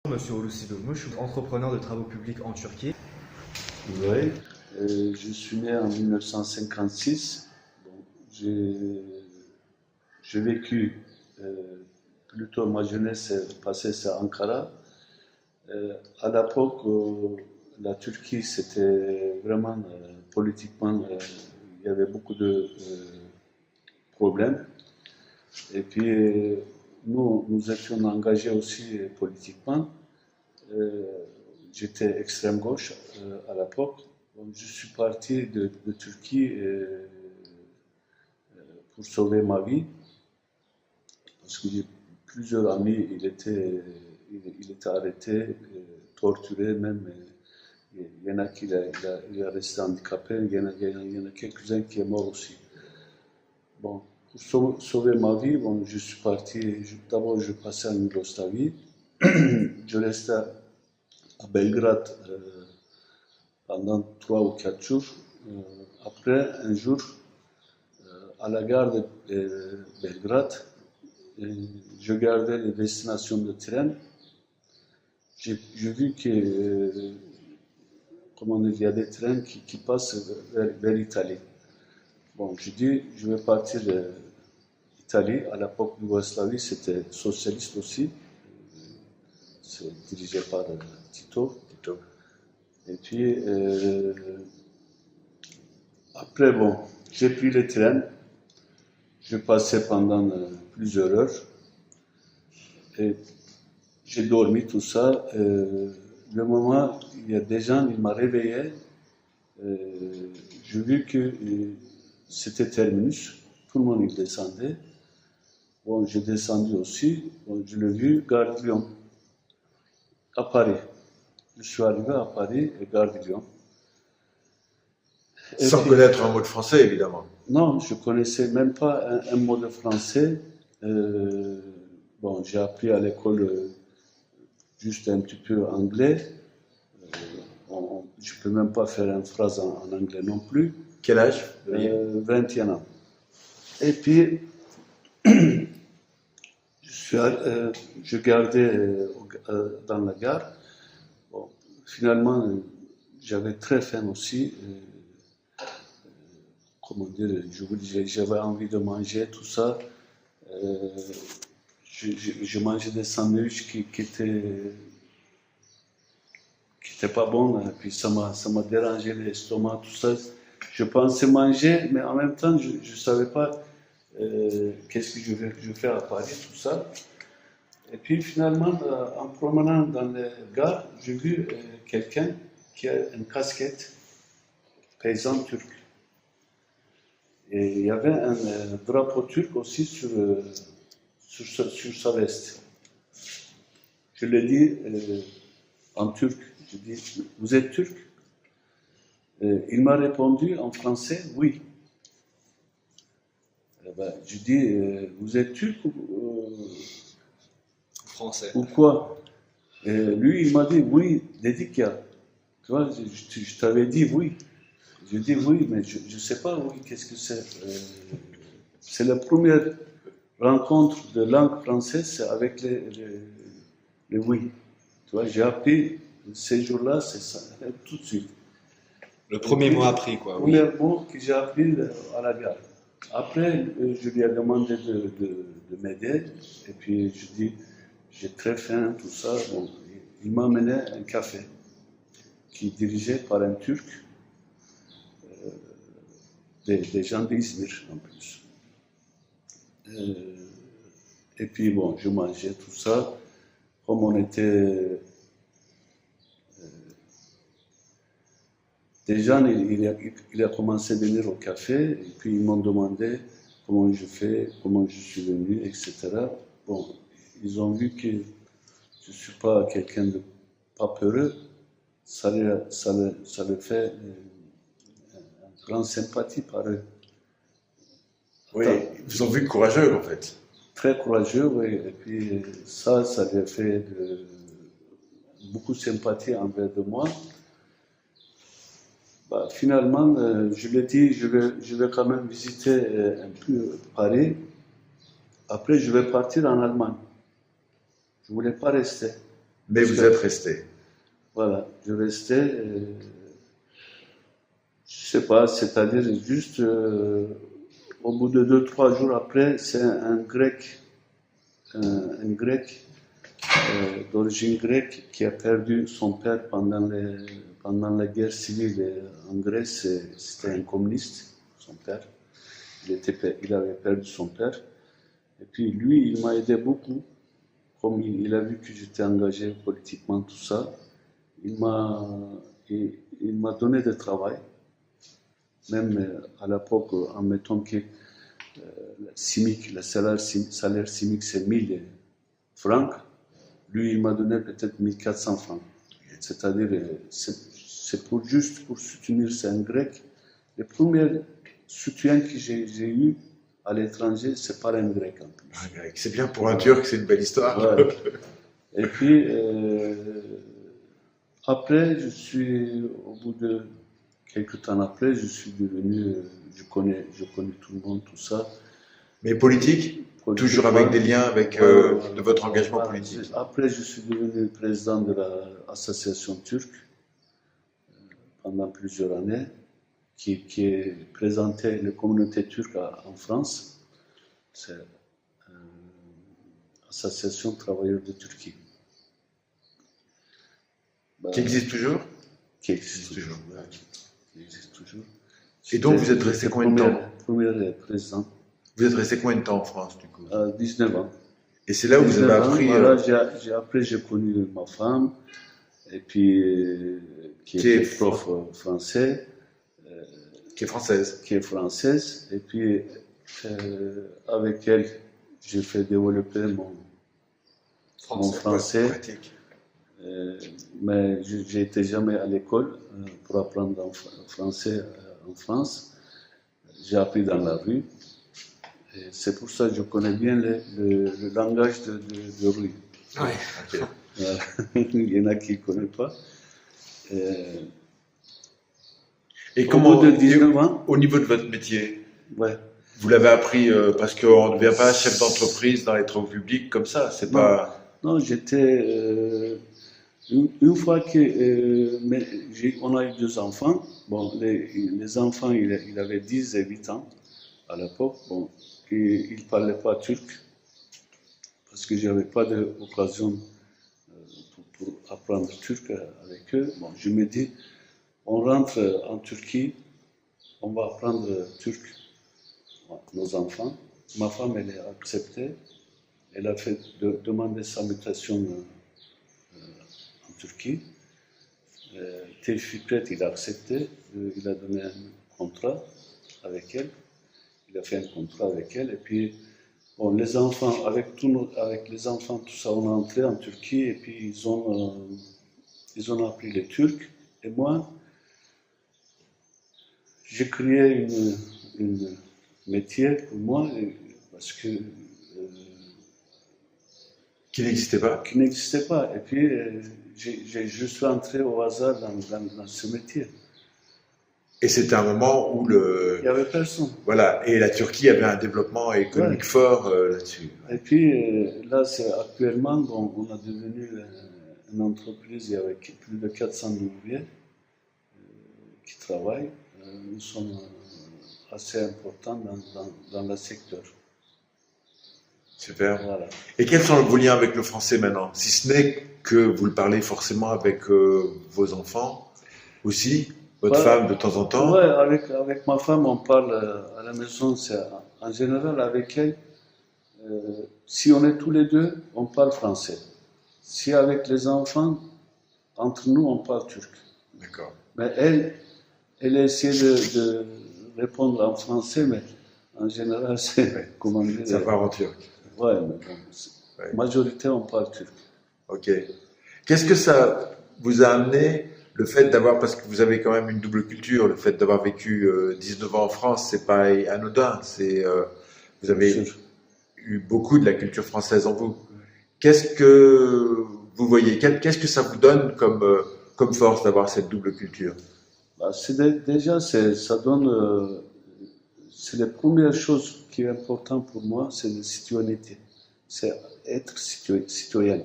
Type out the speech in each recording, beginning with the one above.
Monsieur Hulusi Durmuş, entrepreneur de travaux publics en Turquie. Oui, je suis né en 1956. Bon, j'ai vécu plutôt ma jeunesse passée à Ankara. À l'époque, la Turquie, c'était vraiment politiquement, il y avait beaucoup de problèmes. Et puis, nous étions engagés aussi politiquement. Euh, J'étais extrême gauche à l'époque. Donc, je suis parti de Turquie pour sauver ma vie. Parce que j'ai plusieurs amis, il était arrêté, torturé même. Il y en a qui il est resté handicapé, il y en a quelques-uns qui est mort aussi. Bon, pour sauver ma vie, bon, je suis parti, d'abord je passais en Yougoslavie, je restais à Belgrade pendant 3 ou 4 jours. Après, un jour, à la gare de Belgrade, je regardais les destinations de train. J'ai vu que, comment dire, il y a des trains qui passent vers l'Italie. Bon, je dis, je vais partir d'Italie. À l'époque, Yougoslavie, c'était socialiste aussi. C'est dirigé par Tito. Et puis, après, bon, j'ai pris le train. Je passais pendant plusieurs heures. Et j'ai dormi tout ça. Le moment, il y a des gens, ils m'ont réveillé. J'ai vu que c'était terminus. Tout le monde il descendait. Bon, j'ai descendu aussi. Bon, je l'ai vu, Gare de Lyon, à Paris. Je suis arrivé à Paris et Gare de Lyon. Et Sans puis, connaître un mot de français, évidemment. non, je connaissais même pas un mot de français. Bon, j'ai appris à l'école juste un petit peu anglais. Je peux même pas faire une phrase en anglais non plus. Quel âge? 21 ans. Et puis, je gardais dans la gare. Bon, finalement, j'avais très faim aussi. Comment dire, j'avais envie de manger tout ça. Je mangeais des sandwichs qui étaient pas bons, et puis ça m'a dérangé l'estomac, tout ça. Je pensais manger, mais en même temps, je ne savais pas qu'est-ce que je vais faire à Paris, tout ça. Et puis finalement, en promenant dans les gares, j'ai vu quelqu'un qui a une casquette paysan turc. Et il y avait un drapeau turc aussi sur sa veste. Je lui ai dit en turc, je lui ai dit, vous êtes turc? Il m'a répondu en français, oui. Ben, je lui ai dit, vous êtes turc Français. ou quoi? Et lui, il m'a dit, oui, Dedikia. Tu vois, je t'avais dit oui. Je dis oui, mais je ne sais pas, oui, qu'est-ce que c'est. C'est la première rencontre de langue française avec les oui. Tu vois, j'ai appris ces jours-là, c'est ça, tout de suite. Le premier mot appris, quoi. Le Oui. premier mot que j'ai appris à la gare. Après, je lui ai demandé de m'aider, et puis je dis, j'ai très faim, tout ça. Bon, il m'a amené un café qui est dirigé par un Turc. Des gens d'Izmir en plus. Et puis bon, je mangeais tout ça. Comme on était des gens, il a commencé à venir au café et puis ils m'ont demandé comment je fais, comment je suis venu, etc. Bon, ils ont vu que je ne suis pas quelqu'un de pas peureux. Ça les fait une grande sympathie par eux. Oui, ils vous ont vu courageux, en fait. Très courageux, oui. Et puis ça lui a fait beaucoup de sympathie envers de moi. Bah, finalement, je lui ai dit, je vais quand même visiter un peu Paris. Après, je vais partir en Allemagne. Je ne voulais pas rester. Mais Parce vous que- êtes resté. Voilà, je restais, je sais pas, c'est-à-dire juste au bout de 2, 3 jours après, c'est un grec, un grec d'origine grecque qui a perdu son père pendant la guerre civile en Grèce. C'était un communiste, son père. Il avait perdu son père. Et puis lui, il m'a aidé beaucoup. Comme il a vu que j'étais engagé politiquement, tout ça, il m'a il m'a donné du travail. Même à l'époque, admettons que le salaire CIMIC c'est 1000 francs. Lui, il m'a donné peut-être 1400 francs. C'est-à-dire, c'est juste pour soutenir, c'est un grec. Le premier soutien que j'ai eu à l'étranger, c'est par un grec en plus. Un grec. C'est bien pour un Turc, c'est une belle histoire. Ouais. Et puis, après, au bout de quelques temps après, je suis devenu, je connais tout le monde, tout ça. Mais politique, toujours avec des liens avec de votre engagement Voilà. politique. Après, je suis devenu président de l'association turque pendant plusieurs années, qui présentait les communautés turques en France. C'est l'association travailleurs de Turquie. Qui existe toujours? Qui existe Toujours. toujours. Ouais, qui existe toujours. Et donc, vous êtes resté J'étais combien de temps? Premier président, Vous êtes resté combien de temps en France, du coup? 19 ans. Et c'est là où vous avez 19 ans, appris voilà, après, j'ai connu ma femme, et puis, qui Qui est était prof français, qui est française. qui est française, et puis, avec elle, j'ai fait développer mon français. ouais, pratique. Mais j'ai été jamais à l'école pour apprendre français en France. J'ai appris dans la rue. Et c'est pour ça que je connais bien le langage de rue. Ouais, ok. Voilà. Il y en a qui ne connaissent pas. Et Au comment, bout de 19 ans, au niveau de votre métier, ouais. vous l'avez appris parce qu'on ne devient pas chef d'entreprise dans les travaux publics comme ça. C'est Non. pas. Non, j'étais. Une fois que on a eu 2 enfants, bon, les enfants, il avait 10 et 8 ans à l'époque. Bon, ils ne parlaient pas turc parce que je n'avais pas d'occasion pour apprendre turc avec eux. Bon, je me dis, on rentre en Turquie, on va apprendre turc, nos enfants. Ma femme, elle a accepté. Elle a fait demander sa mutation en Turquie. Tel Fikret, il a accepté. Il a donné un contrat avec elle. Il a fait un contrat avec elle. Et puis, bon, les enfants, avec les enfants, tout ça, on est entré en Turquie. Et puis, ils ont appris le turc. Et moi, j'ai créé une métier pour moi, parce que Qui n'existait pas. qui n'existait pas. Et puis, je suis entré au hasard dans ce métier. Et c'était un moment où Il n'y avait personne. voilà, et la Turquie avait un développement économique fort là-dessus. Et puis, là, actuellement, bon, on a devenu une entreprise avec plus de 400 ouvriers qui travaillent. Nous sommes assez importants dans le secteur. Super. Voilà. Et quels sont vos liens avec le français maintenant? Si ce n'est que vous le parlez forcément avec vos enfants aussi, votre femme de temps en temps. Ouais, avec ma femme, on parle à la maison, en général avec elle. Si on est tous les deux, on parle français. Si avec les enfants, entre nous, on parle turc. D'accord. Mais elle essaie de répondre en français, mais en général, c'est comment dire. Ça part en turc. Ouais, mais bon, Ouais. majorité, on parle turc. Ok. Qu'est-ce que ça vous a amené, le fait d'avoir, parce que vous avez quand même une double culture, le fait d'avoir vécu 19 ans en France, c'est pas anodin. Vous avez eu beaucoup de la culture française en vous. Qu'est-ce que vous voyez? Qu'est-ce que ça vous donne comme force d'avoir cette double culture? Bah, déjà, ça donne. C'est la première chose qui est importante pour moi, c'est la citoyenneté. C'est être citoyen.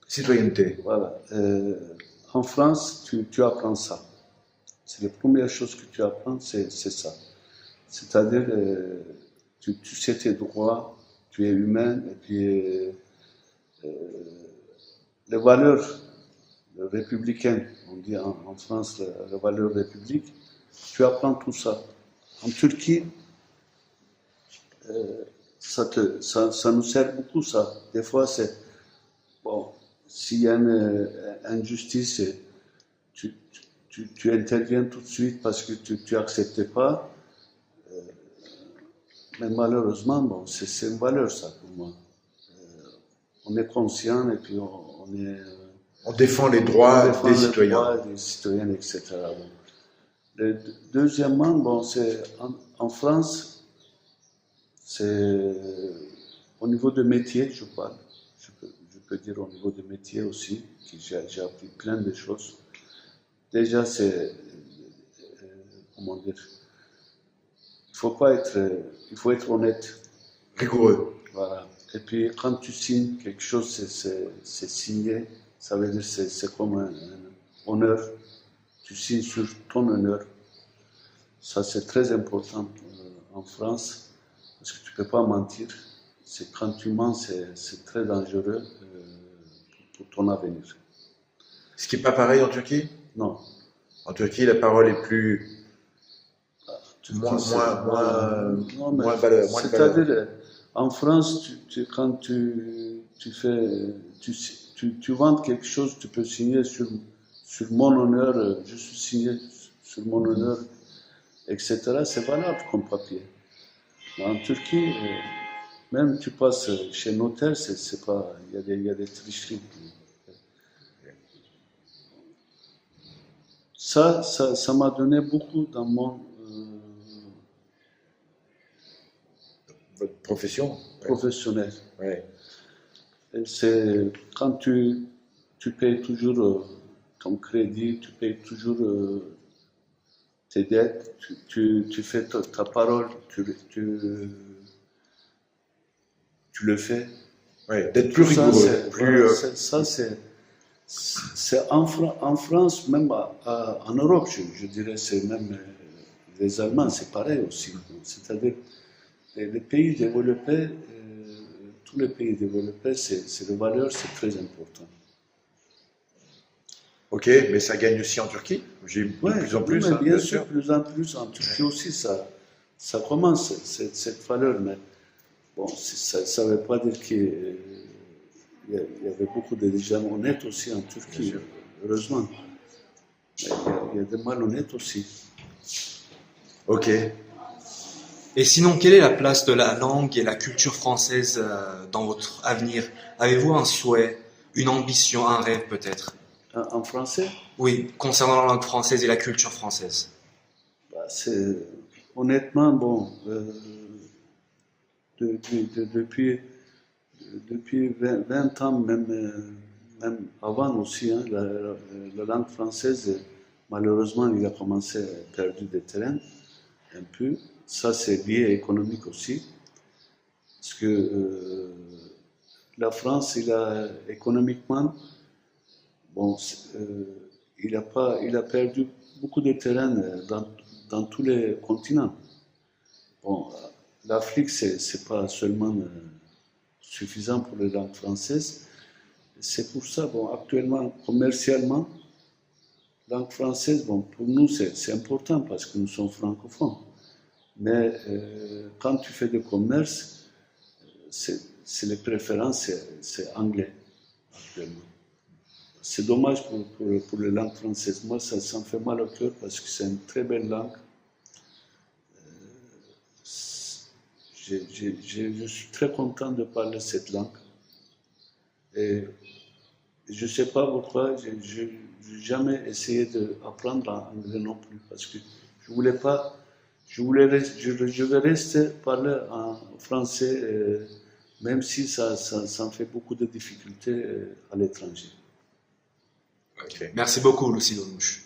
Citoyenneté. Voilà. En France, tu apprends ça. C'est la première chose que tu apprends, c'est ça. C'est-à-dire, tu sais tes droits, tu es humain, et puis les valeurs républicaines, on dit en France la valeur république, tu apprends tout ça. En Turquie, ça nous sert beaucoup, ça. Des fois, c'est, bon, s'il y a une injustice, tu interviens tout de suite parce que tu n'acceptais pas. Mais malheureusement, bon, c'est une valeur, ça, pour moi. On est conscient et puis On défend les droits défend des les citoyens. droits des citoyens, etc. Bon. Deuxièmement, bon, c'est en France, c'est au niveau de métier, je parle. Je peux dire au niveau de métier aussi, que j'ai appris plein de choses. Déjà, comment dire, il faut être honnête. Rigoureux. Voilà. Et puis, quand tu signes quelque chose, c'est signé. Ça veut dire c'est comme un honneur. Tu signes sur ton honneur. Ça, c'est très important en France, parce que tu ne peux pas mentir. Quand tu mens, c'est très dangereux pour ton avenir. Ce qui n'est pas pareil en Turquie? Non. En Turquie, la parole est plus. Moins Non, mais moins valeur. Moins de valeur. c'est-à-dire, en France, quand tu vends quelque chose, tu peux signer sur mon honneur, je suis signé sur mon honneur, etc. C'est valable comme papier. Mais en Turquie, même tu passes chez notaire, c'est pas, il y a des tricheries. Ça m'a donné beaucoup dans mon Votre profession? Ouais. professionnel. Ouais. Et c'est quand tu payes toujours ton crédit, tu payes toujours tes dettes, tu fais ta parole, tu le fais. Ouais, d'être plus Ça, rigoureux. c'est- Plus, voilà, ça, c'est en France, même en Europe, je dirais, c'est même les Allemands, c'est pareil aussi. C'est-à-dire, les pays développés, tous les pays développés, c'est les valeurs, c'est très important. Ok, mais ça gagne aussi en Turquie. J'ai de Ouais, plus en oui, plus, mais hein, bien bien sûr, sûr. plus en plus, en Turquie aussi, ça commence, cette valeur, mais bon, ça ne veut pas dire qu'il y avait beaucoup de gens honnêtes aussi en Turquie, heureusement. Mais il y a des malhonnêtes aussi. Ok. Et sinon, quelle est la place de la langue et la culture française dans votre avenir? Avez-vous un souhait, une ambition, un rêve peut-être? En français, Oui, concernant la langue française et la culture française. bah, honnêtement, bon, depuis 20 ans, même avant aussi, hein, la langue française, malheureusement, il a commencé à perdre des terrains un peu. Ça, c'est lié économique aussi, parce que la France, économiquement, bon, il a perdu beaucoup de terrain dans tous les continents. Bon, l'Afrique, c'est pas seulement suffisant pour les langues françaises. C'est pour ça, bon, actuellement, commercialement, langue française, bon, pour nous, c'est important parce que nous sommes francophones. Mais quand tu fais du commerce, c'est les préférences, c'est anglais, actuellement. C'est dommage pour les langues françaises. Moi, ça me fait mal au cœur parce que c'est une très belle langue. Je suis très content de parler cette langue. Et je ne sais pas pourquoi, je n'ai jamais essayé d'apprendre l'anglais non plus, parce que je voulais pas, je vais rester parler en français, même si ça me fait beaucoup de difficultés à l'étranger. Ok. Merci beaucoup, Lucie Dolmouche.